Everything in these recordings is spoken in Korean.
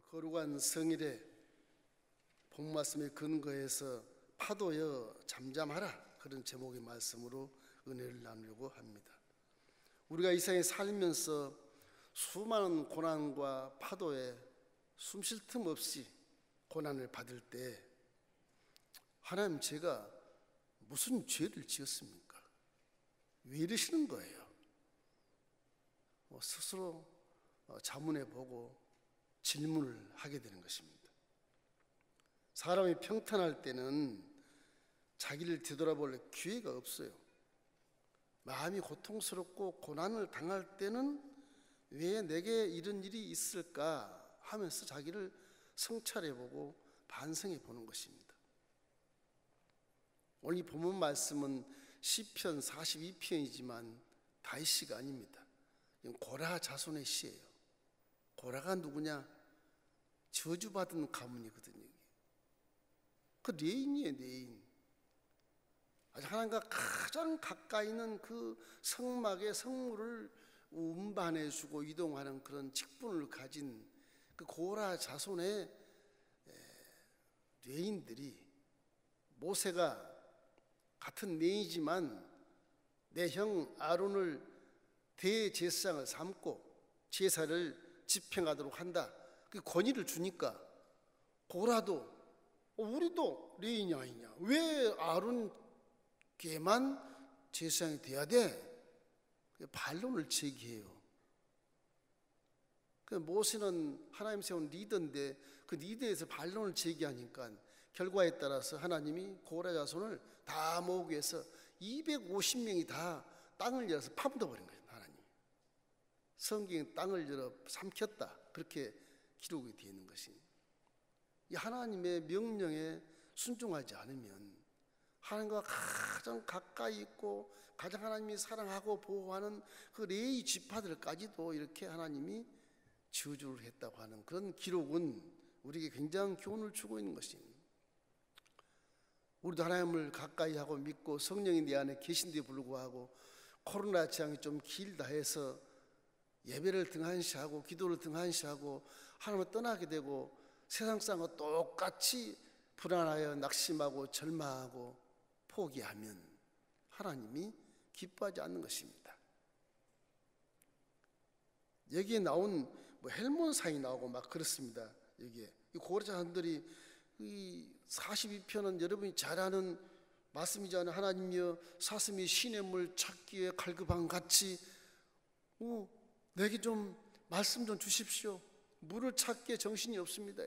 거룩한 성일에 복말씀에 근거해서 파도여 잠잠하라, 그런 제목의 말씀으로 은혜를 나누려고 합니다. 우리가 이 세상에 살면서 수많은 고난과 파도에 숨 쉴 틈 없이 고난을 받을 때 하나님, 제가 무슨 죄를 지었습니까? 왜 이러시는 거예요? 스스로 자문해 보고 질문을 하게 되는 것입니다. 사람이 평탄할 때는 자기를 되돌아볼 기회가 없어요. 마음이 고통스럽고 고난을 당할 때는 왜 내게 이런 일이 있을까 하면서 자기를 성찰해 보고 반성해 보는 것입니다. 오늘 이 본문 말씀은 시편 42편이지만 다윗시가 아닙니다. 고라 자손의 시예요. 고라가 누구냐? 저주받은 가문이거든요. 그 레인이에요, 레인. 하나님과 가장 가까이 있는 그 성막의 성물을 운반해주고 이동하는 그런 직분을 가진 그 고라 자손의 레인들이, 모세가 같은 레인이지만 내 형 아론을 대제사장을 삼고 제사를 집행하도록 한다, 그 권위를 주니까 고라도 우리도 레인이 아니냐, 왜 아론 걔만 제사장이 돼야 돼? 반론을 제기해요. 모세는 하나님 세운 리더인데 그 리더에서 반론을 제기하니까 결과에 따라서 하나님이 고라 자손을 다 모으기 위해서 250명이 다 땅을 열어서 파묻어버린 거예요. 하나님 성경에 땅을 열어 삼켰다, 그렇게 기록이 되어 있는 것이, 이 하나님의 명령에 순종하지 않으면 하나님과 가장 가까이 있고 가장 하나님이 사랑하고 보호하는 그 레위 지파들까지도 이렇게 하나님이 저주를 했다고 하는 그런 기록은 우리에게 굉장한 교훈을 주고 있는 것입니다. 우리도 하나님을 가까이 하고 믿고 성령이 내 안에 계신데 불구하고 코로나 재앙이 좀 길다 해서 예배를 등한시하고 기도를 등한시하고 하나님을 떠나게 되고 세상 사람과 똑같이 불안하여 낙심하고 절망하고 포기하면 하나님이 기뻐하지 않는 것입니다. 여기에 나온 헬몬산이 나오고 막 그렇습니다. 여기에 이 고라 자손들이, 이 42편은 여러분이 잘 아는 말씀이잖아요. 하나님이여 사슴이 시냇물 찾기에 갈급한 같이 내게 좀 말씀 좀 주십시오. 물을 찾기에 정신이 없습니다.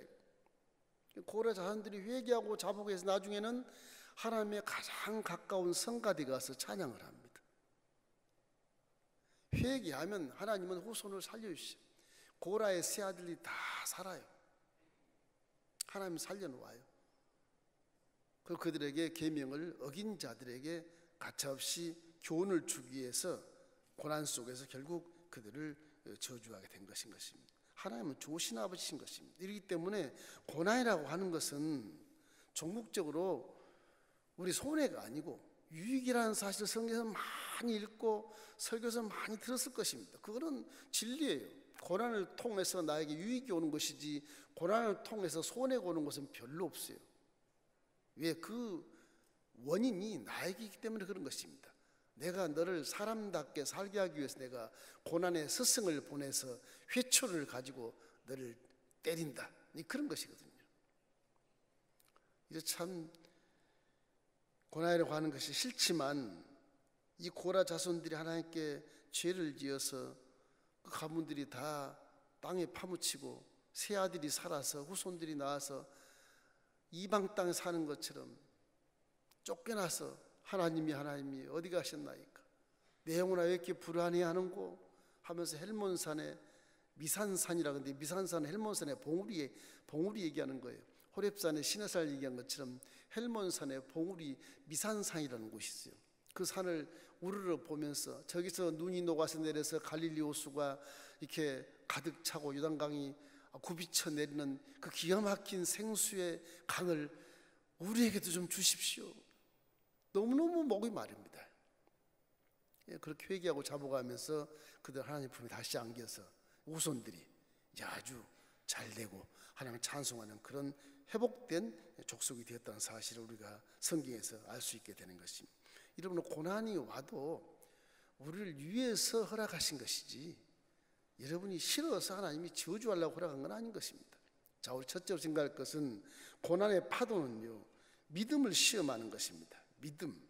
고라 자손들이 회개하고 자복해서 나중에는 하나님의 가장 가까운 성가대 가서 찬양을 합니다. 회개하면 하나님은 후손을 살려주시죠. 고라의 세 아들이 다 살아요. 하나님 살려놓아요. 그리고 그들에게 계명을 어긴 자들에게 가차없이 교훈을 주기 위해서 고난 속에서 결국 그들을 저주하게 된 것인 것입니다. 하나님은 좋으신 아버지신 것입니다. 이렇기 때문에 고난이라고 하는 것은 종국적으로 우리 손해가 아니고 유익이라는 사실을 성경에서 많이 읽고 설교에서 많이 들었을 것입니다. 그거는 진리예요. 고난을 통해서 나에게 유익이 오는 것이지 고난을 통해서 손해가 오는 것은 별로 없어요. 왜? 그 원인이 나에게 있기 때문에 그런 것입니다. 내가 너를 사람답게 살게 하기 위해서 내가 고난의 스승을 보내서 회초를 가지고 너를 때린다, 그런 것이거든요. 이제 참 고난이라고 하는 것이 싫지만 이 고라 자손들이 하나님께 죄를 지어서 그 가문들이 다 땅에 파묻히고 세 아들이 살아서 후손들이 나와서 이방 땅에 사는 것처럼 쫓겨나서 하나님이 어디 가셨나이까, 내 영혼아 왜 이렇게 불안해하는고 하면서 헬몬산에 미산산이라, 근데 미산산 헬몬산의 봉우리 얘기하는 거예요. 호렙산의 시내산을 얘기한 것처럼 헬몬산의 봉우리 미산산이라는 곳이 있어요. 그 산을 우르르 보면서 저기서 눈이 녹아서 내려서 갈릴리 호수가 이렇게 가득 차고 요단강이 굽이쳐 내리는 그 기가 막힌 생수의 강을 우리에게도 좀 주십시오. 너무너무 목이 마릅니다. 그렇게 회개하고 자복하면서 그들 하나님 품에 다시 안겨서 후손들이 이제 아주 잘 되고 하나님을 찬송하는 그런 회복된 족속이 되었다는 사실을 우리가 성경에서 알 수 있게 되는 것입니다. 여러분, 고난이 와도 우리를 위해서 허락하신 것이지 여러분이 싫어서 하나님이 저주하려고 허락한 건 아닌 것입니다. 자, 우리 첫째로 생각할 것은 고난의 파도는요, 믿음을 시험하는 것입니다. 믿음.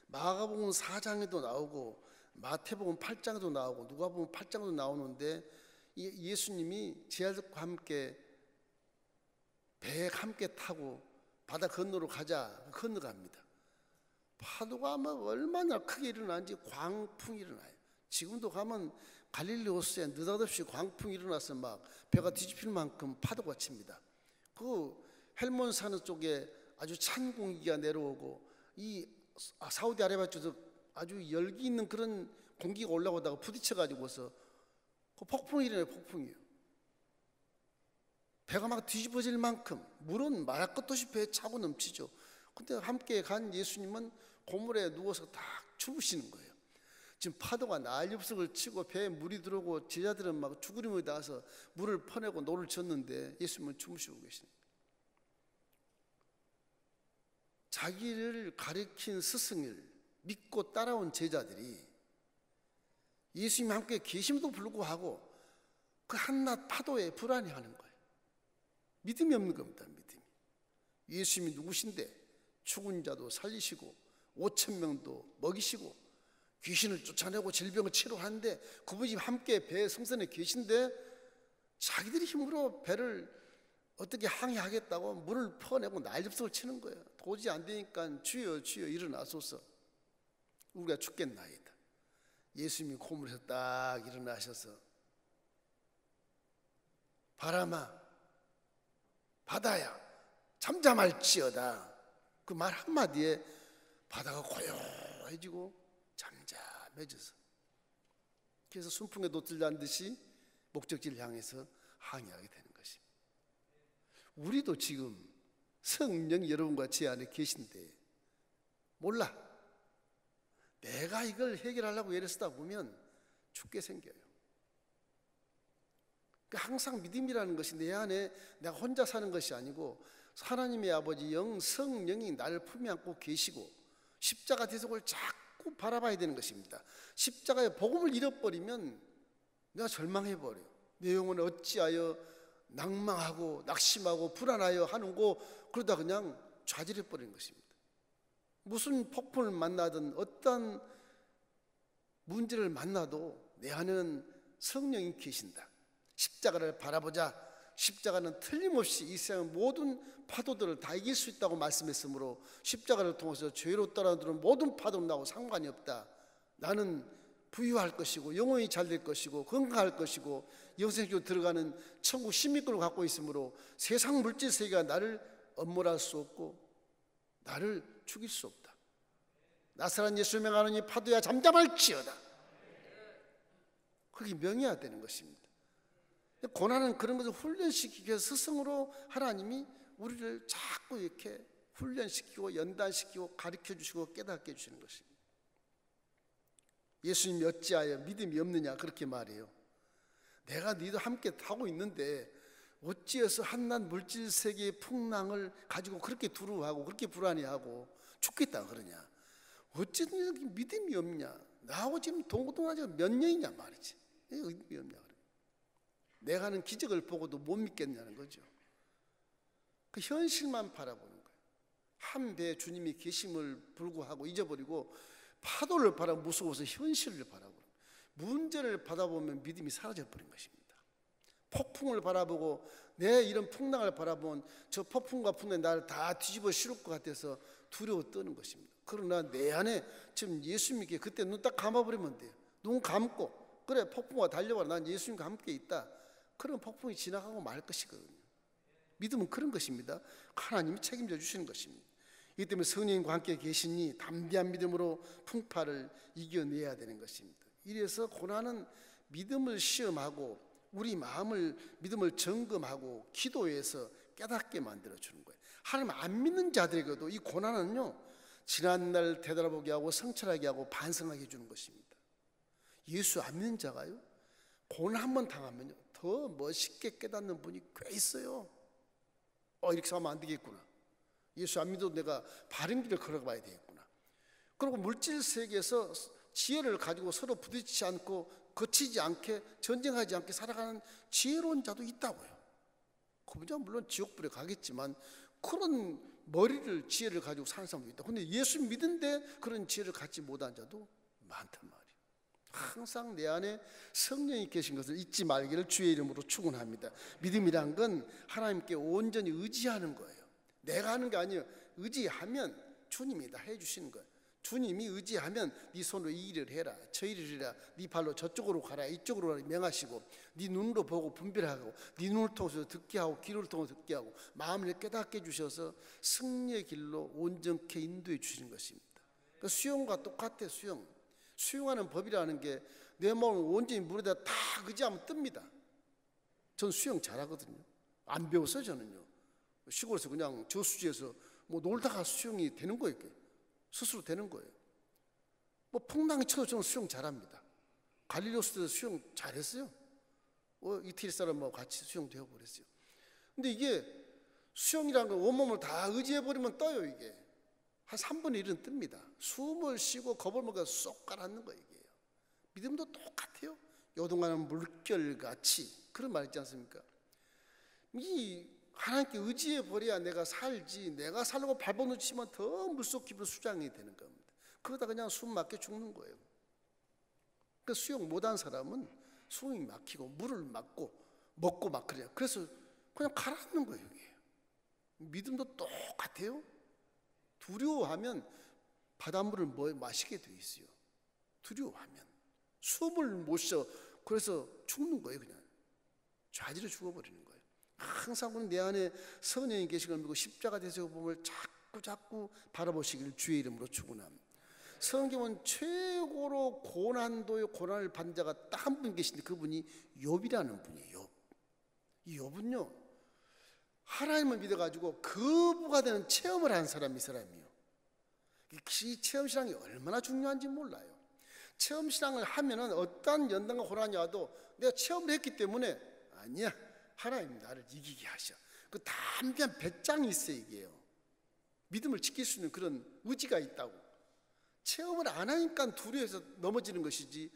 마가복음 4장에도 나오고 마태복음 8장에도 나오고 누가복음 8장에도 나오는데 예수님이 제 아들과 함께 배에 함께 타고 바다 건너로 가자, 건너갑니다. 파도가 아마 얼마나 크게 일어나는지 광풍이 일어나요. 지금도 가면 갈릴리 호수에 느닷없이 광풍이 일어나서 막 배가 뒤집힐 만큼 파도가 칩니다. 그 헬몬 산업 쪽에 아주 찬 공기가 내려오고 이 사우디아라비아 쪽에서 아주 열기 있는 그런 공기가 올라오다가 부딪혀가지고서 그 폭풍이 일어나요. 폭풍이요. 배가 막 뒤집어질 만큼, 물은 말할 것도 없이 배에 차고 넘치죠. 근데 함께 간 예수님은 고물에 누워서 딱 주무시는 거예요. 지금 파도가 난립석을 치고 배에 물이 들어오고 제자들은 막 죽으림을 닿아서 물을 퍼내고 노를 젓는데 예수님은 주무시고 계십니다. 자기를 가리킨 스승을 믿고 따라온 제자들이 예수님이 함께 계심도 불구하고 그 한낱 파도에 불안해하는 거예요. 믿음이 없는 겁니다. 믿음이. 예수님이 누구신데 죽은 자도 살리시고 5,000명도 먹이시고 귀신을 쫓아내고 질병을 치료하는데 그분이 함께 배 성선에 계신데 자기들이 힘으로 배를 어떻게 항해하겠다고 물을 퍼내고 난립석을 치는 거예요. 도저히 안 되니까 주여 주여 일어나소서, 우리가 죽겠나이다. 예수님이 고물에서 딱 일어나셔서 바람아 바다야 잠잠할지어다, 그 말 한마디에 바다가 고요해지고 잠잠해져서, 그래서 순풍에 노들란 듯이 목적지를 향해서 항해하게 되는 것입니다. 우리도 지금 성령이 여러분과 제 안에 계신데 몰라, 내가 이걸 해결하려고 애를 쓰다 보면 죽게 생겨요. 항상 믿음이라는 것이 내 안에 내가 혼자 사는 것이 아니고 하나님의 아버지 영 성령이 나를 품에 안고 계시고 십자가 대속을 자꾸 바라봐야 되는 것입니다. 십자가의 복음을 잃어버리면 내가 절망해버려요. 내 영혼을 어찌하여 낭망하고 낙심하고 불안하여 하는고, 그러다 그냥 좌절해버리는 것입니다. 무슨 폭풍을 만나든 어떤 문제를 만나도 내 안에는 성령이 계신다. 십자가를 바라보자. 십자가는 틀림없이 이 세상 모든 파도들을 다 이길 수 있다고 말씀했으므로 십자가를 통해서 죄로 떠나들은 모든 파도는 나하고 상관이 없다. 나는 부유할 것이고 영혼이 잘 될 것이고 건강할 것이고 영생으로 들어가는 천국 시민권을 갖고 있으므로 세상 물질 세계가 나를 엄몰할 수 없고 나를 죽일 수 없다. 나사렛 예수 명하노니 파도야 잠잠할지어다. 그게 명해야 되는 것입니다. 고난은 그런 것을 훈련시키기 위해서 스승으로 하나님이 우리를 자꾸 이렇게 훈련시키고 연단시키고 가르쳐주시고 깨닫게 해주시는 것입니다. 예수님이 어찌하여 믿음이 없느냐 그렇게 말해요. 내가 너희도 함께 타고 있는데 어찌해서 한낱 물질 세계의 풍랑을 가지고 그렇게 두려워하고 그렇게 불안해하고 죽겠다 그러냐, 어찌든 믿음이 없냐, 나하고 지금 동고동한 지가 몇 년이냐 말이지, 의미 없냐 그래. 내가 하는 기적을 보고도 못 믿겠냐는 거죠. 그 현실만 바라보는 거예요. 한 배에 주님이 계심을 불구하고 잊어버리고 파도를 바라보고 무서워서 현실을 바라보는, 문제를 받아보면 믿음이 사라져버린 것입니다. 폭풍을 바라보고 내 이런 풍랑을 바라보면 저 폭풍과 풍랑이 나를 다 뒤집어 씌울 것 같아서 두려워 떠는 것입니다. 그러나 내 안에 지금 예수님께 그때 눈 딱 감아버리면 돼요. 눈 감고 그래 폭풍과 달려와라, 난 예수님과 함께 있다. 그런 폭풍이 지나가고 말 것이거든요. 믿음은 그런 것입니다. 하나님이 책임져 주시는 것입니다. 이 때문에 성령님과 함께 계시니 담대한 믿음으로 풍파를 이겨내야 되는 것입니다. 이래서 고난은 믿음을 시험하고 우리 마음을 믿음을 점검하고 기도해서 깨닫게 만들어주는 거예요. 하나님 안 믿는 자들에게도 이 고난은요, 지난날 되돌아보게 하고 성찰하게 하고 반성하게 해주는 것입니다. 예수 안 믿는 자가요, 고난 한번 당하면요 더 멋있게 깨닫는 분이 꽤 있어요. 이렇게 살면 안 되겠구나. 예수 안 믿어도 내가 바른 길을 걸어가야 되겠구나. 그리고 물질 세계에서 지혜를 가지고 서로 부딪히지 않고 거치지 않게, 전쟁하지 않게 살아가는 지혜로운 자도 있다고요. 그분은 물론 지옥불에 가겠지만 그런 머리를, 지혜를 가지고 사는 사람도 있다. 근데 예수 믿은데 그런 지혜를 갖지 못한 자도 많단 말이에요. 항상 내 안에 성령이 계신 것을 잊지 말기를 주의 이름으로 축원합니다. 믿음이란 건 하나님께 온전히 의지하는 거예요. 내가 하는 게 아니에요. 의지하면 주님이 다 해주시는 거예요. 주님이 의지하면 네 손으로 이 일을 해라, 저 일을 해라, 네 발로 저쪽으로 가라, 이쪽으로 가라 명하시고, 네 눈으로 보고 분별하고, 네 눈을 통해서 듣게 하고, 귀를 통해서 듣게 하고, 마음을 깨닫게 해주셔서 승리의 길로 온전케 인도해 주시는 것입니다. 그러니까 수영과 똑같아요. 수영하는 법이라는 게 내 몸을 온전히 물에다 다 의지하면 뜹니다. 전 수영 잘하거든요. 안 배웠어요. 저는요. 시골에서 그냥 저수지에서 뭐 놀다가 수영이 되는 거예요. 스스로 되는 거예요. 뭐 풍랑이 쳐도 저는 수영 잘합니다. 갈릴리오스 때도 수영 잘했어요. 이태리 사람하고 같이 수영 되어버렸어요. 근데 이게 수영이라는 건 온몸을 다 의지해버리면 떠요. 이게 한 3분의 1은 뜹니다. 숨을 쉬고 겁을 먹어 쏙 가라앉는 거예요. 이게 믿음도 똑같아요. 요동하는 물결같이, 그런 말 있지 않습니까? 이 하나님께 의지해버려야 내가 살지, 내가 살려고 발버둥치면 더 물속 깊은 수장이 되는 겁니다. 그러다 그냥 숨 막혀 죽는 거예요. 그러니까 수영 못한 사람은 숨이 막히고 물을 막고 먹고 막 그래요. 그래서 그냥 가라앉는 거예요. 이게 믿음도 똑같아요. 두려워하면 바닷물을 마시게 돼 있어요. 두려워하면 숨을 못 쉬어. 그래서 죽는 거예요. 그냥 좌지로 죽어버리는 거예요. 항상 내 안에 성령이 계신 걸 믿고 십자가 대서 보면 자꾸 바라보시기를 주의 이름으로 축원합니다. 성경은 최고로 고난도의 고난을 받은 자가 딱 한 분 계신데 그분이 욥이라는 분이에요. 이 욥은요, 하나님을 믿어가지고 거부가 되는 체험을 한 사람이 이 사람이에요. 이 체험신앙이 얼마나 중요한지 몰라요. 체험신앙을 하면은 어떠한 연단과 고난이 와도 내가 체험을 했기 때문에 아니야, 하나님 나를 이기게 하셔. 그 담대한 배짱이 있어요. 이게요. 믿음을 지킬 수 있는 그런 의지가 있다고. 체험을 안 하니까 두려워해서 넘어지는 것이지,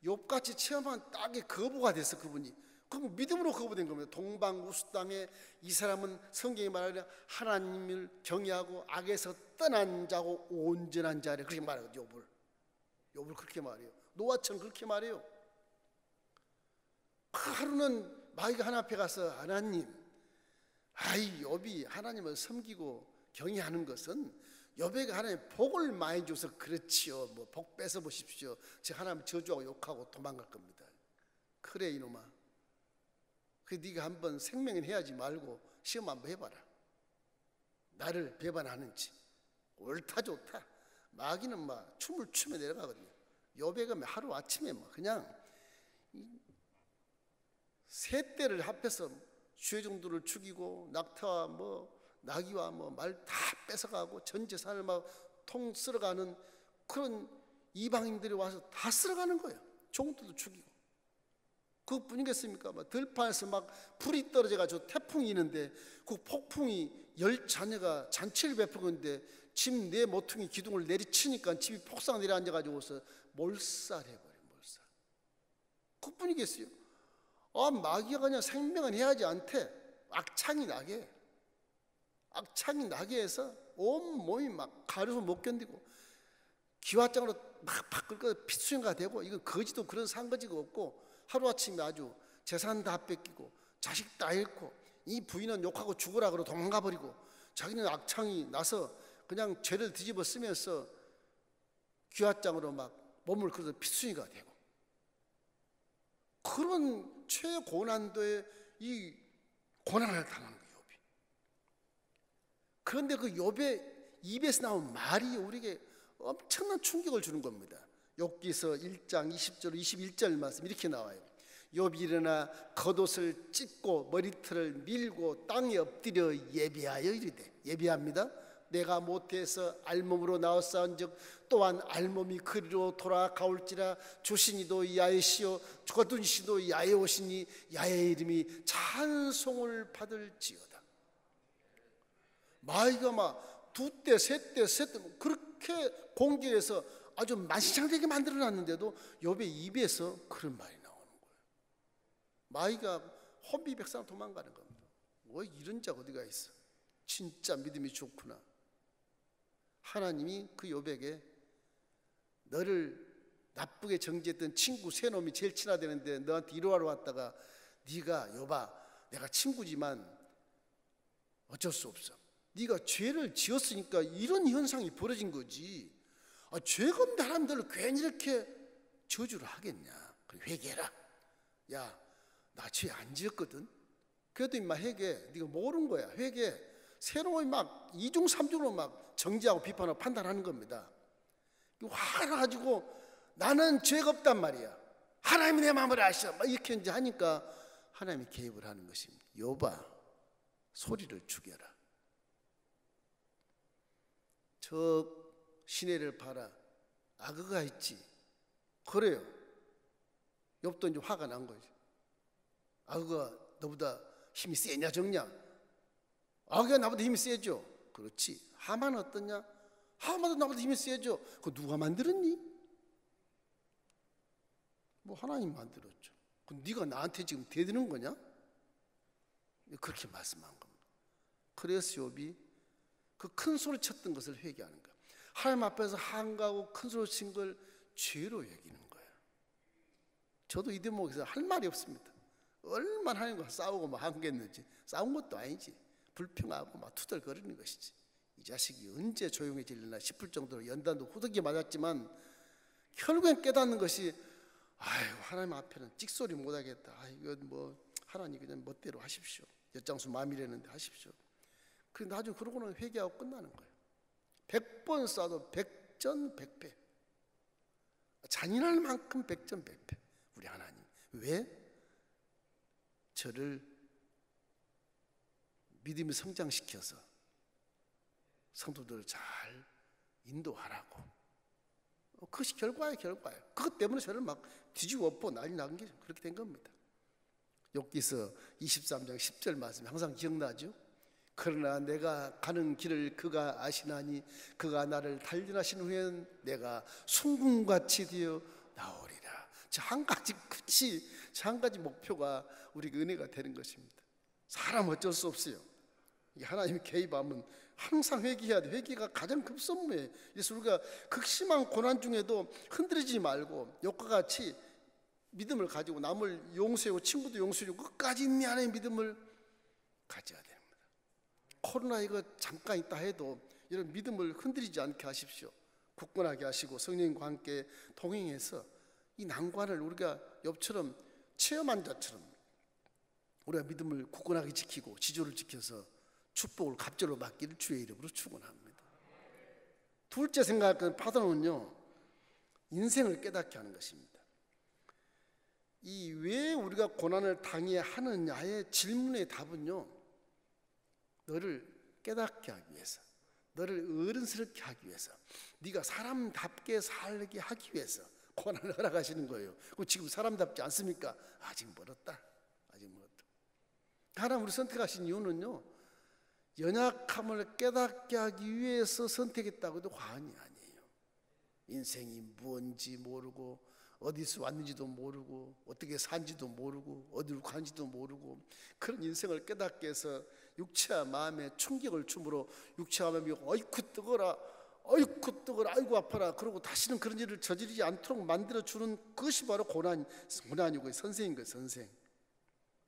욥같이 체험한 딱에 거부가 돼서 그분이, 그럼 믿음으로 거부된 겁니다. 동방우수 땅에 이 사람은 성경이 말하는 하나님을 경외하고 악에서 떠난 자고 온전한 자래, 그렇게 말해요. 욥을 그렇게 말해요. 노아처럼 그렇게 말해요. 하루는 마귀가 하나 앞에 가서 하나님, 욥이 하나님을 섬기고 경외하는 것은 욥에게 하나님 복을 많이 줘서 그렇지요. 뭐 복 뺏어 보십시오. 제가 하나님 저주하고 욕하고 도망갈 겁니다. 그래 이놈아, 네가 한번 생명을 해야지 말고 시험 한번 해봐라. 나를 배반하는지. 옳다 좋다. 마귀는 막 춤을 추며 내려가거든요. 욥에 가면 하루 아침에 막 그냥 세 떼를 합해서 쇠정도를 죽이고 낙타와 나귀와 말 다 뺏어가고 전 재산을 막 통 쓸어가는 그런 이방인들이 와서 다 쓸어가는 거예요. 종들도 죽이고. 그뿐이겠습니까? 들판에서 막 불이 떨어져가지고 태풍이 있는데 그 폭풍이 10자녀가 잔치를 베푸고 있는데 집 내 모퉁이 기둥을 내리치니까 집이 폭삭 내려앉아가지고서 몰살해버려요. 몰살. 그뿐이겠어요? 마귀가 그냥 생명은 해야지 않대. 악창이 나게 해서 온몸이 막 가려서 못 견디고 기와장으로 막 끓고 피수행가 되고, 이건 거지도 그런 상거지가 없고 하루아침에 아주 재산 다 뺏기고 자식 다 잃고, 이 부인은 욕하고 죽으라 그러고 도망가 버리고, 자기는 악창이 나서 그냥 죄를 뒤집어 쓰면서 귀화장으로 막 몸을 그려서 피수행가 되고, 그런 최고난도의 이 고난을 당하는 거예요, 욥이. 그런데 그 욥의 입에서 나온 말이 우리에게 엄청난 충격을 주는 겁니다. 욥기서 1장 20절 21절 말씀 이렇게 나와요. 욥이 일어나 겉옷을 찢고 머리털을 밀고 땅에 엎드려 예배하여 이르되, 예배합니다. 내가 못해서 알몸으로 나왔사온즉 또한 알몸이 그리로 돌아가올지라. 주신이도 야외시요 거둔시도 야외 오시니 야외의 이름이 찬송을 받을지어다. 마귀가 막 두때 셋때 그렇게 공격해서 아주 만신창되게 만들어놨는데도 욥의 입에서 그런 말이 나오는 거예요. 마귀가 혼비백산 도망가는 겁니다. 뭐 이런 자가 어디가 있어. 진짜 믿음이 좋구나. 하나님이 그 욥에게 너를 나쁘게 정죄했던 친구 세 놈이 제일 친하다는데 너한테 이러하러 왔다가 네가 욥아 내가 친구지만 어쩔 수 없어. 네가 죄를 지었으니까 이런 현상이 벌어진 거지. 죄가 없는데 하나님들을 괜히 이렇게 저주를 하겠냐. 회개해라. 야, 나 죄 안 지었거든. 그래도 임마 회개. 네가 모르는 거야. 회개. 새로운 막 이중 삼중으로 막 정죄하고 비판하고 판단하는 겁니다. 화가 나가지고 나는 죄가 없단 말이야. 하나님이 내 마음을 아셔. 막 이렇게 이제 하니까 하나님이 개입을 하는 것입니다. 욥아, 소리를 죽여라. 저 시내를 봐라. 악어가 있지. 그래요. 욥도 이제 화가 난 거지. 악어가 너보다 힘이 세냐 적냐? 악어가 나보다 힘이 세죠. 그렇지. 하만은 어떠냐? 하만도 나보다 힘이 세죠. 그거 누가 만들었니? 뭐 하나님 만들었죠. 그럼 네가 나한테 지금 대드는 거냐? 그렇게 말씀한 겁니다. 그래서 욥이 그 큰 소리 쳤던 것을 회개하는 거야. 하나님 앞에서 한가하고 큰 소리 친 걸 죄로 여기는 거예요. 저도 이 대목에서 할 말이 없습니다. 얼마나 하나님과 싸우고 막 한겠는지. 싸운 것도 아니지. 불평하고 막 투덜거리는 것이지. 이 자식이 언제 조용해질려나 싶을 정도로 연단도 후덕이 맞았지만 결국엔 깨닫는 것이 아이고 하나님 앞에는 찍소리 못하겠다. 이건 뭐 하나님 그냥 멋대로 하십시오. 엿장수 마음이라는데 하십시오. 그런데 나중에 그러고는 회개하고 끝나는 거예요. 100번 쏴도 100전백패. 잔인할 만큼 100전백패. 우리 하나님 왜? 저를 믿음을 성장시켜서 성도들을 잘 인도하라고. 그것이 결과예요. 그것 때문에 저를 막 뒤지고 엎어 난리 난 게 그렇게 된 겁니다. 욥기서 23장 10절 말씀 항상 기억나죠? 그러나 내가 가는 길을 그가 아시나니 그가 나를 단련하신 후엔 내가 순금같이 되어 나오리라. 저 한 가지 끝이, 저 한 가지 목표가 우리 은혜가 되는 것입니다. 사람 어쩔 수 없어요. 하나님이 개입하면 항상 회개해야 돼. 회개가 가장 급선무예요. 그래서 우리가 극심한 고난 중에도 흔들리지 말고 욥과 같이 믿음을 가지고 남을 용서하고 친구도 용서하고 끝까지 내 안에 믿음을 가져야 됩니다. 코로나 이거 잠깐 있다 해도 이런 믿음을 흔들리지 않게 하십시오. 굳건하게 하시고 성령님과 함께 동행해서 이 난관을 우리가 욥처럼 체험한 자처럼 우리가 믿음을 굳건하게 지키고 지조를 지켜서 축복을 갑절로 받기를 주의 이름으로 축원합니다. 둘째 생각할 파도는요, 인생을 깨닫게 하는 것입니다. 이 왜 우리가 고난을 당해야 하느냐의 질문의 답은요, 너를 깨닫게 하기 위해서, 너를 어른스럽게 하기 위해서, 네가 사람답게 살게 하기 위해서 고난을 허락하시는 거예요. 지금 사람답지 않습니까? 아직 멀었다. 하나님 우리 선택하신 이유는요, 연약함을 깨닫게 하기 위해서 선택했다고 해도 과언이 아니에요. 인생이 뭔지 모르고 어디서 왔는지도 모르고 어떻게 산지도 모르고 어디로 간지도 모르고 그런 인생을 깨닫게 해서 육체와 마음에 충격을 주므로 육체와 마음이 어이쿠 뜨거라 아이고 아파라 그러고 다시는 그런 일을 저지르지 않도록 만들어주는 것이 바로 고난이고 선생인 거예요. 선생.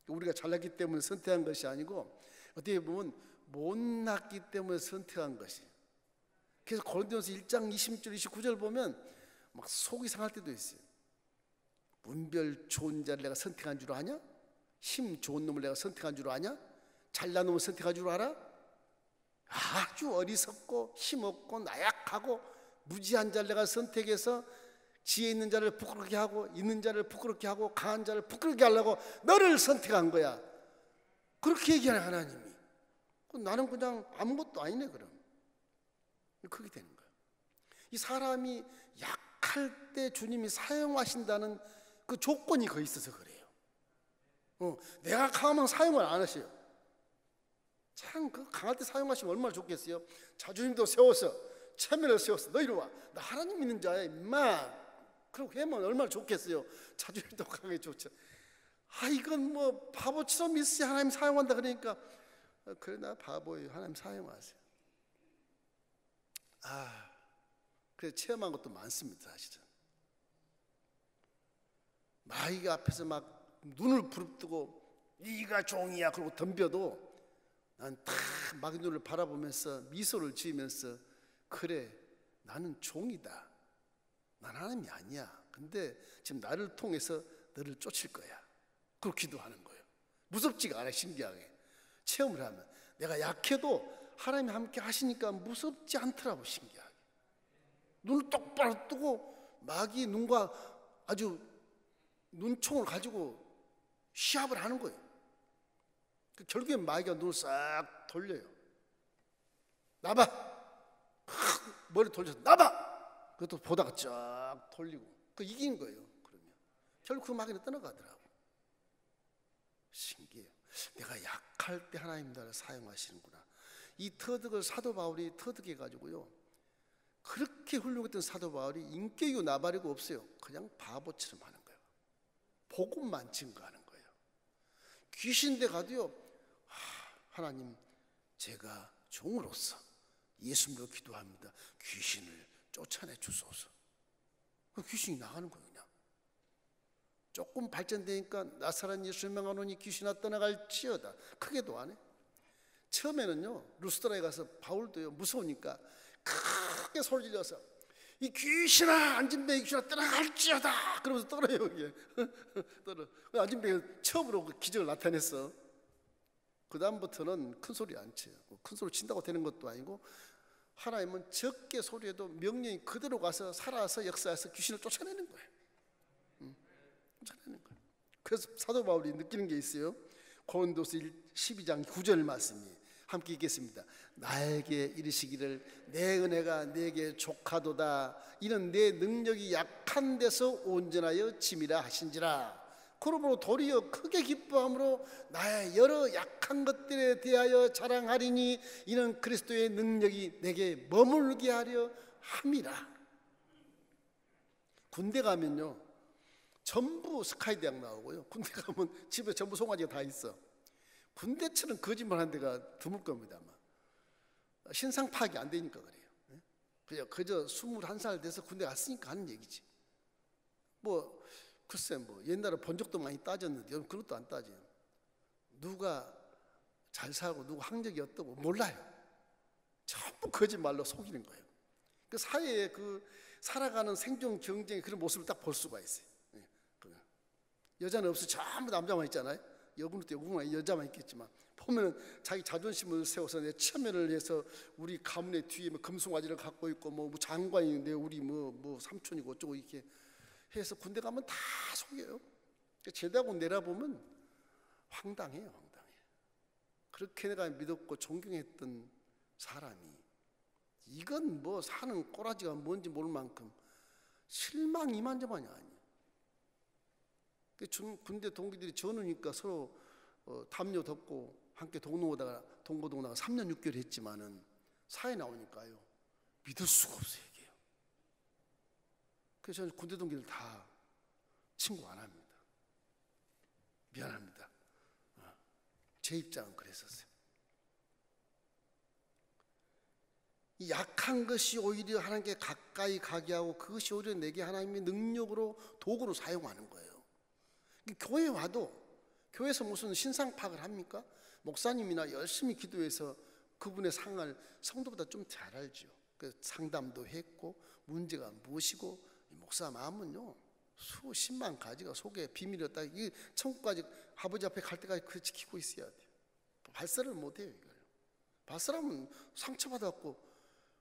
우리가 잘났기 때문에 선택한 것이 아니고 어떻게 보면 못났기 때문에 선택한 것이. 그래서 고린도전서 1장 20절 29절 보면 막 속이 상할 때도 있어요. 문별 좋은 자를 내가 선택한 줄 아냐? 힘 좋은 놈을 내가 선택한 줄 아냐? 잘난 놈을 선택한 줄 알아? 아주 어리석고 힘없고 나약하고 무지한 자를 내가 선택해서 지혜 있는 자를 부끄럽게 하고 있는 자를 부끄럽게 하고 강한 자를 부끄럽게 하려고 너를 선택한 거야. 그렇게 얘기하는 하나님이. 나는 그냥 아무것도 아니네 그럼. 그게 되는 거예요. 이 사람이 약할 때 주님이 사용하신다는 그 조건이 거기 있어서 그래요. 내가 강하면 사용을 안 하셔요. 참 그 강할 때 사용하시면 얼마나 좋겠어요. 자주님도 세워서 체면을 세워서 너 이리 와, 나 하나님 믿는 자야 임마, 그렇게 하면 얼마나 좋겠어요. 자주님도 강하게 좋죠. 이건 뭐 바보처럼 있어야 하나님 사용한다 그러니까 그래 나 바보예요, 하나님 사용하세요. 그래서 체험한 것도 많습니다. 사실은 마귀가 앞에서 막 눈을 부릅뜨고 네가 종이야 그러고 덤벼도 난 다 마귀 눈을 바라보면서 미소를 지으면서 그래 나는 종이다, 난 하나님이 아니야, 근데 지금 나를 통해서 너를 쫓을 거야, 그렇게 기도하는 거예요. 무섭지가 않아요. 신기하게 체험을 하면 내가 약해도 하나님이 함께 하시니까 무섭지 않더라고. 신기하게 눈을 똑바로 뜨고 마귀 눈과 아주 눈총을 가지고 시합을 하는 거예요. 결국엔 마귀가 눈을 싹 돌려요. 나봐, 머리 돌려서 나봐, 그것도 보다가 쫙 돌리고 이긴 거예요. 그러면 결국 그 마귀는 떠나가더라고. 신기해요. 내가 약할 때 하나님 나를 사용하시는구나. 이 터득을 사도 바울이 터득해 가지고요, 그렇게 훌륭했던 사도 바울이 인격이고 나발이고 없어요. 그냥 바보처럼 하는 거예요. 복음만 증거하는 거예요. 귀신대 가도요, 하나님 제가 종으로서 예수님으로 기도합니다, 귀신을 쫓아내 주소서. 그 귀신이 나가는 거예요. 그냥 조금 발전되니까 나사렛 예수 명하노니 귀신아 떠나갈지어다. 크게도 안 해. 처음에는요 루스드라에 가서 바울도요 무서우니까 크게 소리 질러서 이 귀신아, 안진뱅이 귀신아 떠나갈지어다 그러면서 떨어요. 이게 떨어. 안진뱅이가 처음으로 그 기적을 나타냈어. 그 다음부터는 큰 소리 안 쳐요. 큰 소리 친다고 되는 것도 아니고, 하나님은 적게 소리해도 명령이 그대로 가서 살아서 역사해서 귀신을 쫓아내는 거예요. 쫓아내는 거예요. 그래서 사도 바울이 느끼는 게 있어요. 고린도서 12장 9절 말씀이 함께 읽겠습니다. 나에게 이르시기를 내 은혜가 내게 족하도다, 이는 내 능력이 약한 데서 온전하여 짐이라 하신지라. 그러므로 도리어 크게 기뻐함으로 나의 여러 약한 것들에 대하여 자랑하리니 이는 그리스도의 능력이 내게 머물게 하려 함이라. 군대 가면요 전부 스카이 대학 나오고요, 군대 가면 집에 전부 송아지가 다 있어. 군대처럼 거짓말한 데가 드물 겁니다. 아마 신상 파악이 안 되니까 그래요. 그저 21살 돼서 군대 갔으니까 하는 얘기지. 글쎄 옛날에 본 적도 많이 따졌는데 요즘 그런 것도 안 따져요. 누가 잘 살고 누가 학력이 어떻고 몰라요. 전부 거짓말로 속이는 거예요. 그 사회에 그 살아가는 생존 경쟁의 그런 모습을 딱 볼 수가 있어요. 여자는 없어 전부 남자만 있잖아요. 여군도 여군만 여자만 있겠지만 보면은 자기 자존심을 세워서 내 체면을 해서 우리 가문의 뒤에 금송아지를 갖고 있고 장관인데 우리 삼촌이고 어쩌고 이렇게 해서 군대 가면 다 속여요. 제대하고 내려보면 황당해요. 그렇게 내가 믿었고 존경했던 사람이 이건 사는 꼬라지가 뭔지 모를 만큼 실망 이만저만이 아니에요. 군대 동기들이 전우니까 서로 담요 덮고 함께 동고동하다가 3년 6개월 했지만은 사회 나오니까요 믿을 수가 없어요. 그래서 저는 군대 동기들 다 친구 안 합니다. 미안합니다. 제 입장은 그랬었어요. 이 약한 것이 오히려 하나님께 가까이 가게 하고 그것이 오히려 내게 하나님의 능력으로 도구로 사용하는 거예요. 교회 와도 교회에서 무슨 신상 파악을 합니까? 목사님이나 열심히 기도해서 그분의 상을 성도보다 좀 잘 알죠. 그 상담도 했고 문제가 무엇이고, 목사 마음은요 수십만 가지가 속에 비밀이었다. 이 천국까지 아버지 앞에 갈 때까지 그 지키고 있어야 돼요. 발설을 못해요. 이걸 발설하면 상처받았고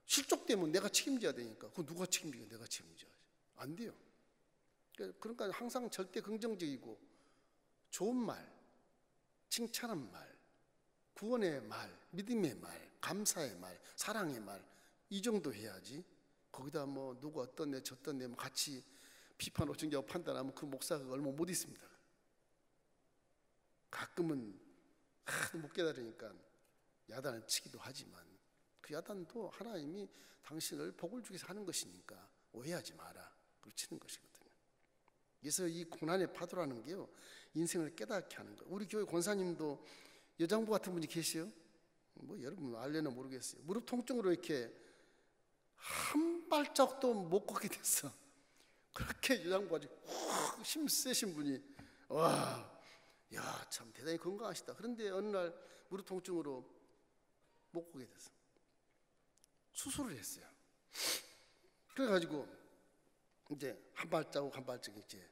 실족되면 내가 책임져야 되니까 그거 누가 책임지게 내가 책임져야지. 안 돼요. 그러니까 항상 절대 긍정적이고 좋은 말, 칭찬한 말, 구원의 말, 믿음의 말, 감사의 말, 사랑의 말, 이 정도 해야지. 거기다 뭐 누구 어떤 애 저떤 애 같이 비판 오청자고 판단하면 그 목사가 얼마 못 있습니다. 가끔은 하도 못 깨달으니까 야단을 치기도 하지만 그 야단도 하나님이 당신을 복을 주기 위해서 하는 것이니까 오해하지 마라, 그렇게 치는 것이거든요. 그래서 이 고난의 파도라는 게요, 인생을 깨닫게 하는 거예요. 우리 교회 권사님도 여장부 같은 분이 계세요. 뭐 여러분 알려나 모르겠어요. 무릎 통증으로 이렇게 한 발짝도 못 걷게 됐어. 그렇게 여장부가 힘 세신 분이, 와, 야, 참 대단히 건강하시다. 그런데 어느 날 무릎 통증으로 못 걷게 됐어. 수술을 했어요. 그래가지고 이제 한 발자국 한 발자국 이제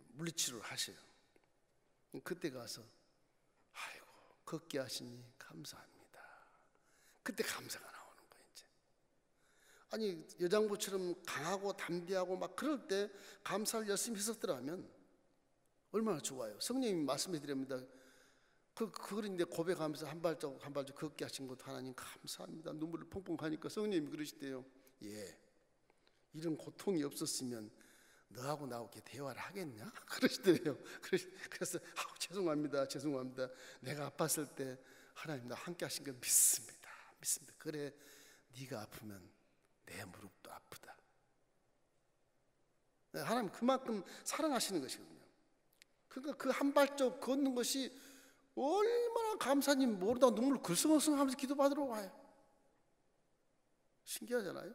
물리치료를 하셔요. 그때 가서 아이고 걷게 하시니 감사합니다. 그때 감사가 나오는 거예요. 이제 아니 여장부처럼 강하고 담대하고 막 그럴 때 감사를 열심히 했었더라면 얼마나 좋아요. 성령님이 말씀해 드립니다. 그걸 이제 고백하면서 한 발자국 한 발자국 걷게 하신 것도 하나님 감사합니다. 눈물을 펑펑 가니까 성령님이 그러시대요. 예, 이런 고통이 없었으면 너하고 나하고 이렇게 대화를 하겠냐? 그러시더래요. 그래서 죄송합니다. 내가 아팠을 때 하나님 나 함께 하신 거 믿습니다. 그래, 네가 아프면 내 무릎도 아프다. 하나님 그만큼 사랑하시는 것이거든요. 그러니까 그 한 발자국 걷는 것이 얼마나 감사한지 모르다가 눈물을 글썽글썽하면서 기도받으러 와요. 신기하잖아요.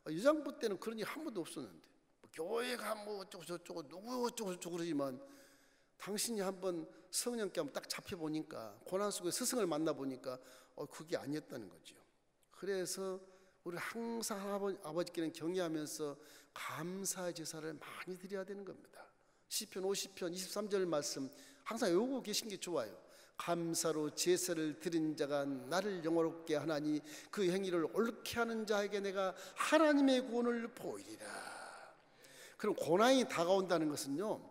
여장부 때는 그런 일 한 번도 없었는데 뭐 교회가 뭐 어쩌고 저쩌고 누구 어쩌고 저쩌고 그러지만 당신이 한번 성령께 한번 딱 잡혀보니까 고난 속에 스승을 만나보니까 그게 아니었다는 거죠. 그래서 우리 항상 아버지께는 경외하면서 감사의 제사를 많이 드려야 되는 겁니다. 시편 50편 23절 말씀 항상 외우고 계신 게 좋아요. 감사로 제사를 드린 자가 나를 영화롭게 하나니 그 행위를 옳게 하는 자에게 내가 하나님의 구원을 보이리라. 그럼 고난이 다가온다는 것은요,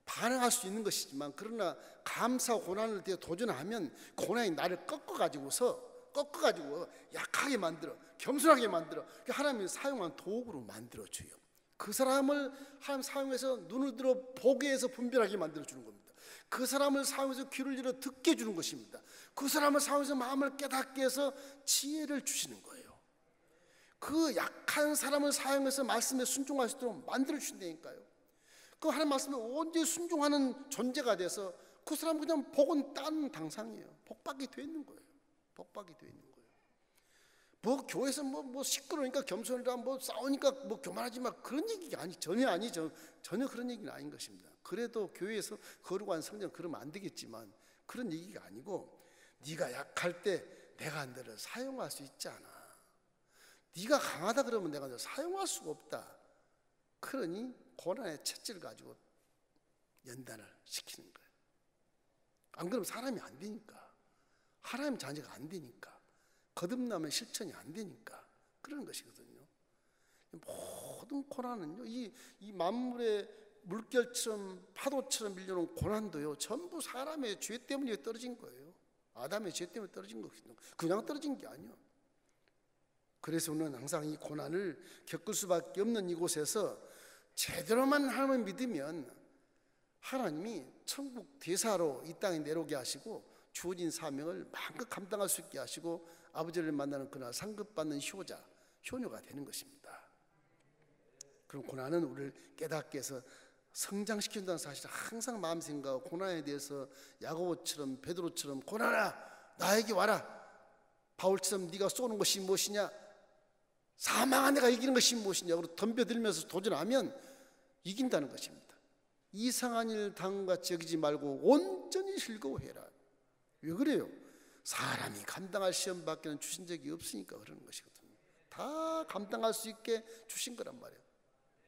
반응할 수 있는 것이지만 그러나 감사와 고난을 도전하면 고난이 나를 꺾어가지고 약하게 만들어, 겸손하게 만들어 하나님이 사용한 도구로 만들어줘요. 그 사람을 하나님 사용해서 눈을 들어 보게 해서 분별하게 만들어주는 겁니다. 그 사람을 사용해서 귀를 열어 듣게 해주는 것입니다. 그 사람을 사용해서 마음을 깨닫게 해서 지혜를 주시는 거예요. 그 약한 사람을 사용해서 말씀에 순종할 수 있도록 만들어주신다니까요. 그 하나님 말씀에 온전히 순종하는 존재가 돼서 그 사람은 그냥 복은 딴 당상이에요. 복받게 돼 있는 거예요. 복받게 돼 있는 거예요. 뭐 교회에서 뭐 시끄러우니까 겸손이라 뭐 싸우니까 뭐 교만하지 마, 그런 얘기가 전혀 그런 얘기는 아닌 것입니다. 그래도 교회에서 거룩한 성령 그러면 안 되겠지만 그런 얘기가 아니고, 네가 약할 때 내가 너를 사용할 수 있잖아. 네가 강하다 그러면 내가 너를 사용할 수가 없다. 그러니 고난의 채찍을 가지고 연단을 시키는 거예요. 안 그러면 사람이 안 되니까, 하나님 자녀가 안 되니까, 거듭나면 실천이 안 되니까 그런 것이거든요. 모든 고난은요, 이 만물의 물결처럼 파도처럼 밀려오는 고난도요, 전부 사람의 죄 때문에 떨어진 거예요. 아담의 죄 때문에 떨어진 거거든요. 그냥 떨어진 게 아니에요. 그래서 우리는 항상 이 고난을 겪을 수밖에 없는 이곳에서 제대로만 하나님을 믿으면 하나님이 천국 대사로 이 땅에 내려오게 하시고 주어진 사명을 마음껏 감당할 수 있게 하시고 아버지를 만나는 그날 상급받는 효녀가 되는 것입니다. 그럼 고난은 우리를 깨닫게 해서 성장시킨다는 사실을 항상 마음 생각하고, 고난에 대해서 야고보처럼 베드로처럼 고난아 나에게 와라, 바울처럼 네가 쏘는 것이 무엇이냐, 사망한 내가 이기는 것이 무엇이냐, 그리고 덤벼들면서 도전하면 이긴다는 것입니다. 이상한 일 당한 같이 여기지 말고 온전히 즐거워해라. 왜 그래요? 사람이 감당할 시험밖에는 주신 적이 없으니까 그러는 것이거든요. 다 감당할 수 있게 주신 거란 말이에요.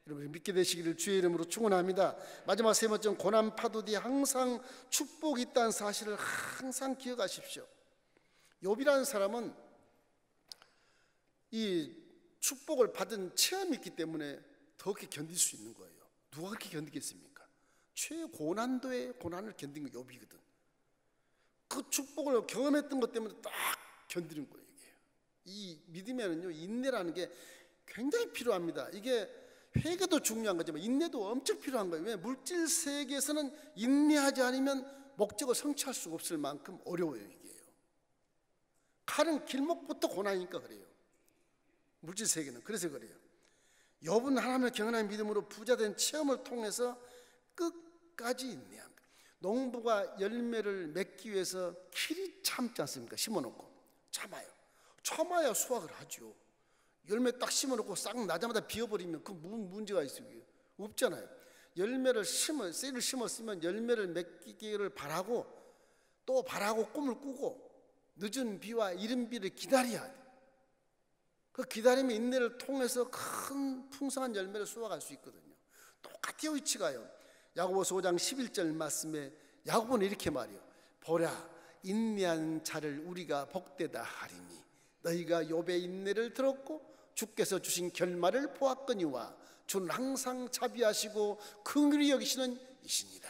여러분 믿게 되시기를 주의 이름으로 축원합니다. 마지막 세 번째는 고난 파도 뒤에 항상 축복이 있다는 사실을 항상 기억하십시오. 욥이라는 사람은 이 축복을 받은 체험이 있기 때문에 더 그렇게 견딜 수 있는 거예요. 누가 그렇게 견디겠습니까? 최고난도의 고난을 견딘 게 욥이거든. 그 축복을 경험했던 것 때문에 딱 견디는 거예요. 이 믿음에는요, 인내라는 게 굉장히 필요합니다. 이게 회개도 중요한 거지만 인내도 엄청 필요한 거예요. 왜? 물질 세계에서는 인내하지 않으면 목적을 성취할 수가 없을 만큼 어려워요. 이게요. 가는 길목부터 고난이니까 그래요. 물질 세계는 그래서 그래요. 욥은 하나님을 경외하는 믿음으로 부자된 체험을 통해서 끝까지 인내한 거예요. 농부가 열매를 맺기 위해서 길이 참지 않습니까? 심어놓고 참아야 수확을 하죠. 열매 딱 심어놓고 싹 나자마자 비워버리면 그 무슨 문제가 있어요? 없잖아요. 열매를 씨를 심었으면 열매를 맺기를 바라고 또 바라고 꿈을 꾸고 늦은 비와 이른 비를 기다려야 돼. 그 기다림의 인내를 통해서 큰 풍성한 열매를 수확할 수 있거든요. 똑같아요, 위치가요. 야고보서 5장 11절 말씀에 야고보는 이렇게 말해요. 보라, 인내한 자를 우리가 복되다 하리니 너희가 욥의 인내를 들었고 주께서 주신 결말을 보았거니와 주는 항상 자비하시고 긍휼히 여기시는 이시니라.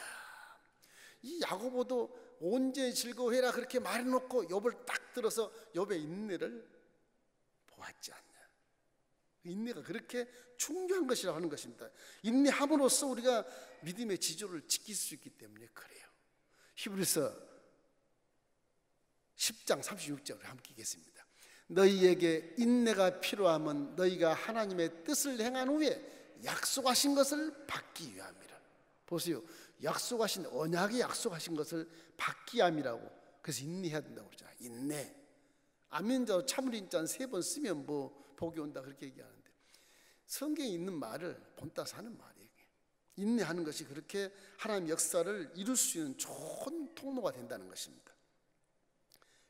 이 야고보도 온전히 즐거워해라 그렇게 말해놓고 욥을 딱 들어서 욥의 인내를 보았지 않냐. 인내가 그렇게 중요한 것이라고 하는 것입니다. 인내함으로써 우리가 믿음의 지조를 지킬 수 있기 때문에 그래요. 히브리서 10장 36절을 함께 읽겠습니다. 너희에게 인내가 필요함은 너희가 하나님의 뜻을 행한 후에 약속하신 것을 받기 위함이라. 보세요. 약속하신 언약이 약속하신 것을 받기 위함이라고. 그래서 인내해야 된다고 그러잖아요. 인내. 아멘자로 참을인자는 3번 쓰면 뭐 복이 온다 그렇게 얘기하는데 성경에 있는 말을 본따서 하는 말이에요. 인내하는 것이 그렇게 하나님의 역사를 이룰 수 있는 좋은 통로가 된다는 것입니다.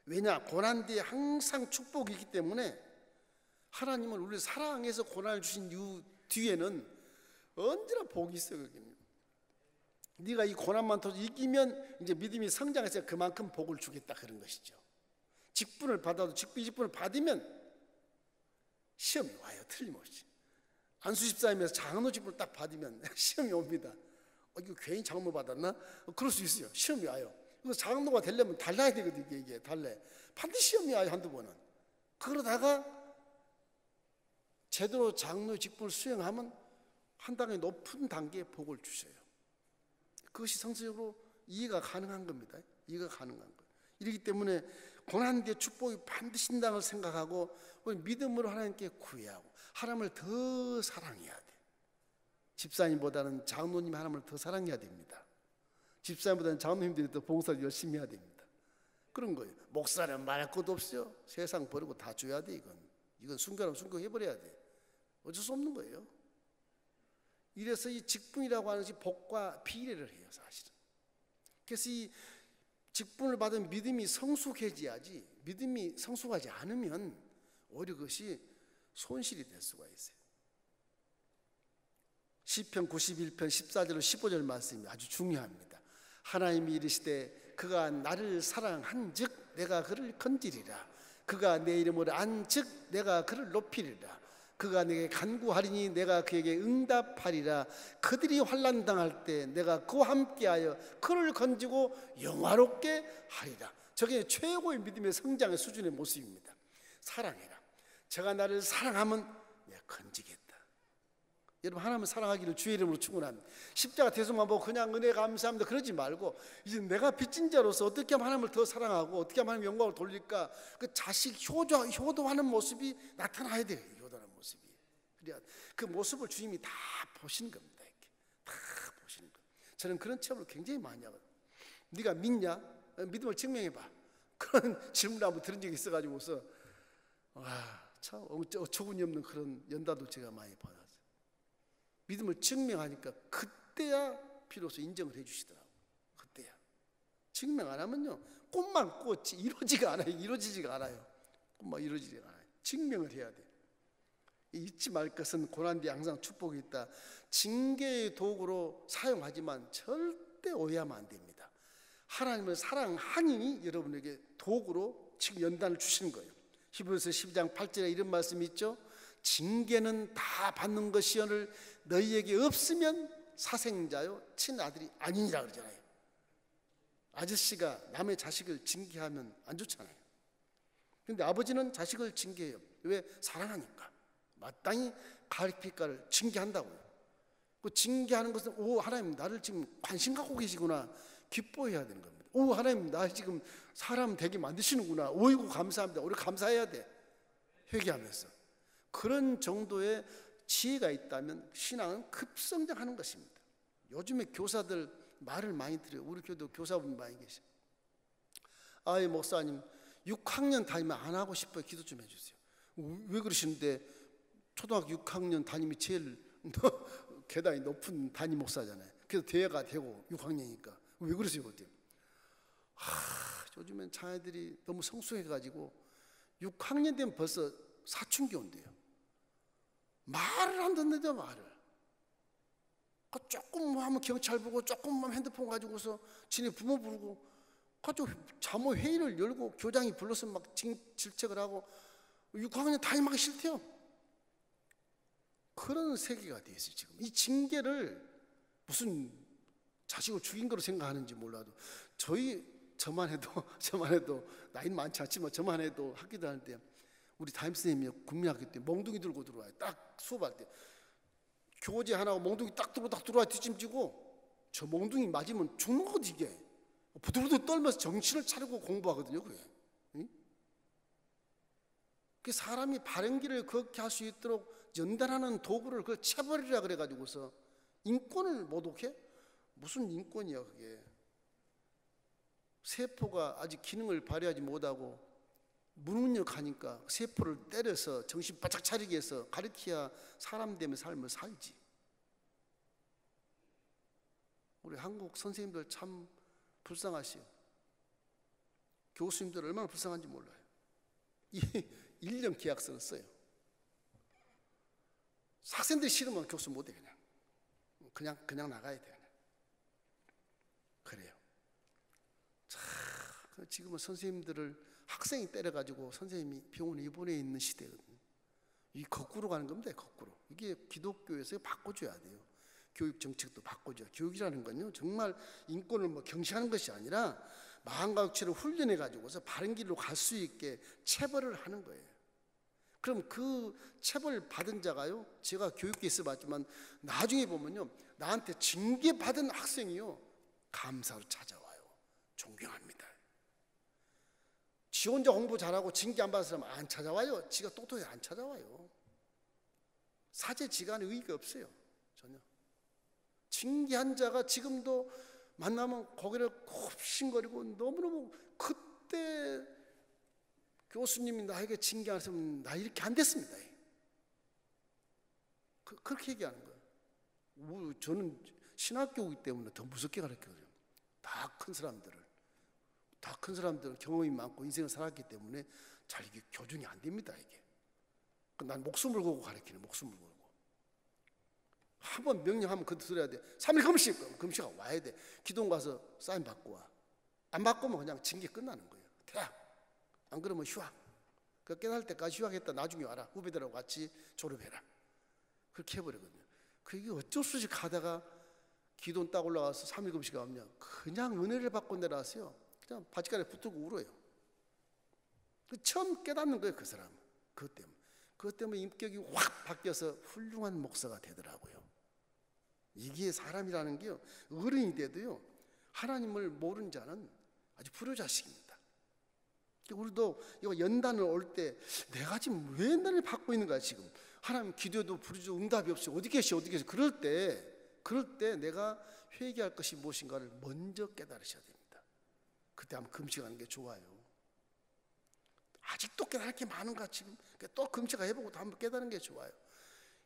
왜냐? 고난 뒤에 항상 축복이 있기 때문에 하나님은 우리를 사랑해서 고난을 주신 이후 뒤에는 언제나 복이 있어요. 거기는. 네가 이 고난만 더 이기면 이제 믿음이 성장해서 그만큼 복을 주겠다 그런 것이죠. 직분을 받아도 직분을 받으면 시험이 와요. 틀림없이. 안수집사님에서 장로 직분을 딱 받으면 시험이 옵니다. 이거 괜히 장로 받았나? 그럴 수 있어요. 시험이 와요. 그래서 장로가 되려면 달라야 되거든요. 이게 달래. 반드시 시험이 와요. 한두 번은. 그러다가 제대로 장로 직분을 수행하면 한 단계 높은 단계의 복을 주셔요. 그것이 성서적으로 이해가 가능한 겁니다. 이해가 가능한 거예요. 이렇기 때문에 고난 뒤에 축복이 반드시 있다는 걸 생각하고 우리 믿음으로 하나님께 구애하고 하나님을 더 사랑해야 돼. 집사님보다는 장로님이 하나님을 더 사랑해야 됩니다. 집사님보다는 장로님들이 더 봉사를 열심히 해야 됩니다. 그런 거예요. 목사는 말할 것도 없어요. 세상 버리고 다 줘야 돼. 이건 순간하면 순간 해버려야 돼. 어쩔 수 없는 거예요. 이래서 이 직분이라고 하는 것이 복과 비례를 해요. 사실은. 그래서 이 직분을 받은 믿음이 성숙해져야지, 믿음이 성숙하지 않으면 오히려 그것이 손실이 될 수가 있어요. 시편 91편 14절 15절 말씀이 아주 중요합니다. 하나님이 이르시되 그가 나를 사랑한즉 내가 그를 건지리라. 그가 내 이름을 안즉 내가 그를 높이리라. 그가 내게 간구하리니 내가 그에게 응답하리라. 그들이 환난 당할 때 내가 그와 함께하여 그를 건지고 영화롭게 하리라. 저게 최고의 믿음의 성장의 수준의 모습입니다. 사랑해라. 제가 나를 사랑하면 내가 건지겠다. 여러분, 하나님을 사랑하기를 주의 이름으로 축원합니다. 십자가 대속만 보고 그냥 은혜 감사합니다 그러지 말고 이제 내가 빚진 자로서 어떻게 하면 하나님을 더 사랑하고 어떻게 하면 하나님 영광을 돌릴까, 그 자식 효도하는 모습이 나타나야 돼요. 효도하는 모습이. 그래야 그 모습을 주님이 다 보시는 겁니다. 이렇게 다 보시는 거예요. 저는 그런 체험을 굉장히 많이 하거든요. 네가 믿냐? 믿음을 증명해봐. 그런 질문을 한번 들은 적이 있어가지고서 참 어처구니 없는 그런 연단도 제가 많이 받았어요. 믿음을 증명하니까 그때야 비로소 인정을 해주시더라고요. 그때야. 증명 안 하면요 꿈만 꿨지 이루어지지가 않아요. 꿈만 이루어지지가 않아요. 증명을 해야 돼요. 잊지 말 것은 고난 뒤에 항상 축복이 있다. 징계의 도구로 사용하지만 절대 오해하면 안 됩니다. 하나님을 사랑하니 여러분에게 도구로 지금 연단을 주시는 거예요. 히브리서 12장 8절에 이런 말씀이 있죠. 징계는 다 받는 것이오늘 너희에게 없으면 사생자요 친아들이 아니니라 그러잖아요. 아저씨가 남의 자식을 징계하면 안 좋잖아요. 그런데 아버지는 자식을 징계해요. 왜? 사랑하니까. 마땅히 가리피가를 징계한다고요. 그 징계하는 것은 오 하나님 나를 지금 관심 갖고 계시구나 기뻐해야 되는 겁니다. 오 하나님 나 지금 사람 되게 만드시는구나. 오이고 감사합니다. 우리 감사해야 돼. 회개하면서 그런 정도의 지혜가 있다면 신앙은 급성장하는 것입니다. 요즘에 교사들 말을 많이 들어요. 우리 교도 교사분 많이 계셔. 아이 목사님 6학년 다니면 안 하고 싶어요. 기도 좀 해주세요. 왜 그러시는데 초등학교 6학년 담임이 제일 계단이 높은 담임 목사잖아요. 그래서 대회가 되고 6학년이니까 왜 그러세요 그때? 요즘엔 자녀들이 너무 성숙해가지고 6학년 되면 벌써 사춘기 온대요. 말을 안 듣는데 말을. 조금 뭐 하면 경찰 부르고 조금만 핸드폰 가지고서 지네 부모 부르고 가지고 자모 회의를 열고 교장이 불러서 막 질책을 하고 6학년 담임하기 싫대요. 그런 세계가 돼 있어요 지금. 이 징계를 무슨 자식을 죽인 거로 생각하는지 몰라도 저만 해도 나이는 많지 않지만 저만 해도 학교 다닐 때 우리 담임선생님이 국민학교 때 몽둥이 들고 들어와요. 딱 수업할 때 교재 하나고 몽둥이 딱 들고 딱 들어와 뒷짐지고 저 몽둥이 맞으면 죽는 거지 이게. 부들부들 떨면서 정신을 차리고 공부하거든요 그게. 응? 그 사람이 바른 길을 걷게 할 수 있도록 연단하는 도구를 그걸 체벌이라 그래가지고서 인권을 모독해? 무슨 인권이야 그게. 세포가 아직 기능을 발휘하지 못하고 무능력하니까 세포를 때려서 정신 바짝 차리게 해서 가르쳐야 사람 되면 삶을 살지. 우리 한국 선생님들 참 불쌍하시오. 교수님들 얼마나 불쌍한지 몰라요. 1년 계약서를 써요. 학생들이 싫으면 교수 못해 그냥 나가야 돼. 그래요. 자, 지금은 선생님들을 학생이 때려가지고 선생님이 병원에 입원해 있는 시대거든요. 이 거꾸로 가는 겁니다. 거꾸로. 이게 기독교에서 바꿔줘야 돼요. 교육 정책도 바꿔줘야. 교육이라는 건요 정말 인권을 뭐 경시하는 것이 아니라 마음과 육체를 훈련해 가지고서 바른 길로 갈 수 있게 체벌을 하는 거예요. 그럼 그 체벌 받은 자가요, 제가 교육에 있어봤지만 나중에 보면요 나한테 징계 받은 학생이요 감사로 찾아와요. 존경합니다. 지 혼자 공부 잘하고 징계 안 받은 사람 안 찾아와요. 지가 똑똑히 안 찾아와요. 사제지간에 의의가 없어요. 전혀. 징계한 자가 지금도 만나면 고개를 굽신거리고 너무너무 그때 교수님이 나에게 징계하셨으면 나 이렇게 안 됐습니다. 그렇게 얘기하는 거예요. 저는 신학교이기 때문에 더 무섭게 가르쳐요. 다 큰 사람들은 경험이 많고 인생을 살았기 때문에 잘 이게 교준이 안 됩니다. 이게. 난 목숨을 걸고 가르치는 목숨을 걸고. 한번 명령하면 그것도 들어야 돼. 3일 금식, 금식가 와야 돼. 기도원 가서 사인 받고 와. 안 바꾸면 그냥 징계 끝나는 거예요. 퇴학. 안 그러면 휴학. 그 깨달을 때까지 휴학했다. 나중에 와라. 후배들하고 같이 졸업해라. 그렇게 해버리거든요. 그게 어쩔 수 없이 가다가 기도원 딱 올라와서 3일 금식 가면 그냥 은혜를 받고 내려왔어요. 그냥 바지가에 붙들고 울어요. 처음 깨닫는 거예요, 그 사람은. 그것 때문에 인격이 확 바뀌어서 훌륭한 목사가 되더라고요. 이게 사람이라는 게요, 어른이 돼도요, 하나님을 모르는 자는 아주 불효자식입니다. 우리도 이거 연단을 올 때 내가 지금 왜 연단을 받고 있는 거야, 지금. 하나님 기도해도 부르짖어 응답이 없이 어디 계시. 그럴 때 내가 회개할 것이 무엇인가를 먼저 깨달으셔야 됩니다. 그때 한번 금식하는 게 좋아요. 아직도 깨달을 게 많은가 지금. 또 금식해보고 또 한번 깨달은 게 좋아요.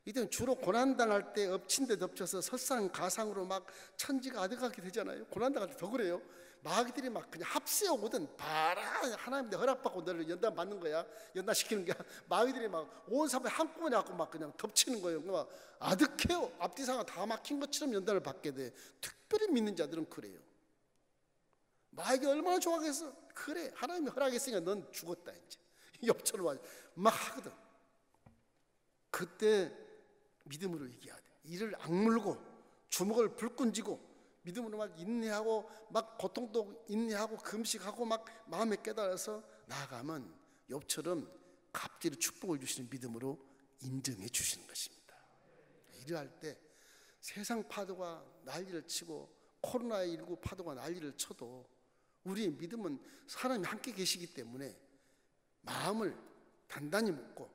이때는 주로 고난당할 때 엎친 데 덮쳐서 설상가상으로 막 천지가 아득하게 되잖아요. 고난당할 때 더 그래요. 마귀들이 막 그냥 합세어 오든 봐라, 하나님 내 허락받고 너를 연단 받는 거야. 연단시키는 게 마귀들이 막 온 사람을 한꺼번에 갖고 막 그냥 덮치는 거예요. 막 아득해요. 앞뒤상가 다 막힌 것처럼 연단을 받게 돼. 특별히 믿는 자들은 그래요. 마귀 얼마나 좋아하겠어. 그래, 하나님이 허락했으니까 넌 죽었다 이제. 엽처럼 막 하거든. 그때 믿음으로 이겨야 돼. 이를 악물고 주먹을 불끈 쥐고 믿음으로 막 인내하고 막 고통도 인내하고 금식하고 막 마음에 깨달아서 나아가면 욥처럼 갑자기 축복을 주시는 믿음으로 인정해 주시는 것입니다. 이러할 때 세상 파도가 난리를 치고 코로나19 파도가 난리를 쳐도 우리의 믿음은 하나님이 함께 계시기 때문에 마음을 단단히 먹고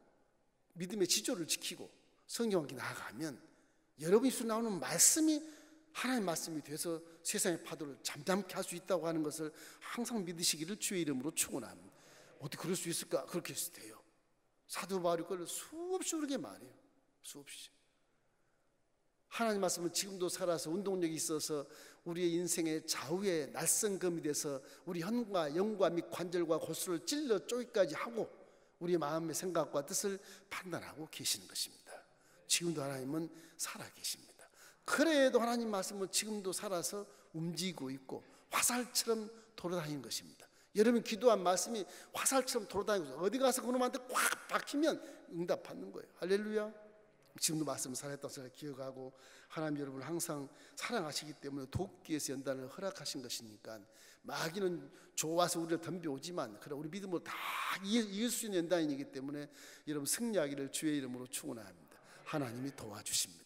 믿음의 지조를 지키고 성경과 함께 나아가면 여러분 입술에 나오는 말씀이 하나님의 말씀이 돼서 세상의 파도를 잠잠케 할 수 있다고 하는 것을 항상 믿으시기를 주의 이름으로 축원합니다. 어떻게 그럴 수 있을까? 그렇게 해서 돼요. 사도 바울이 그걸 수없이 그렇게 말해요. 수없이. 하나님 말씀은 지금도 살아서 운동력이 있어서 우리의 인생의 좌우의 날성검이 돼서 우리 혈과 영과 및 관절과 골수를 찔러 쪼기까지 하고 우리의 마음의 생각과 뜻을 판단하고 계시는 것입니다. 지금도 하나님은 살아 계십니다. 그래도 하나님 말씀은 지금도 살아서 움직이고 있고 화살처럼 돌아다니는 것입니다. 여러분 기도한 말씀이 화살처럼 돌아다니고 어디 가서 그놈한테 꽉 박히면 응답받는 거예요. 할렐루야. 지금도 말씀을 살아있다고 제가 기억하고 하나님 여러분을 항상 사랑하시기 때문에 돕기위해서 연단을 허락하신 것이니까 마귀는 좋아서 우리를 덤벼오지만 그래 우리 믿음으로 다 이길 수 있는 연단이기 때문에 여러분 승리하기를 주의 이름으로 축원합니다. 하나님이 도와주십니다.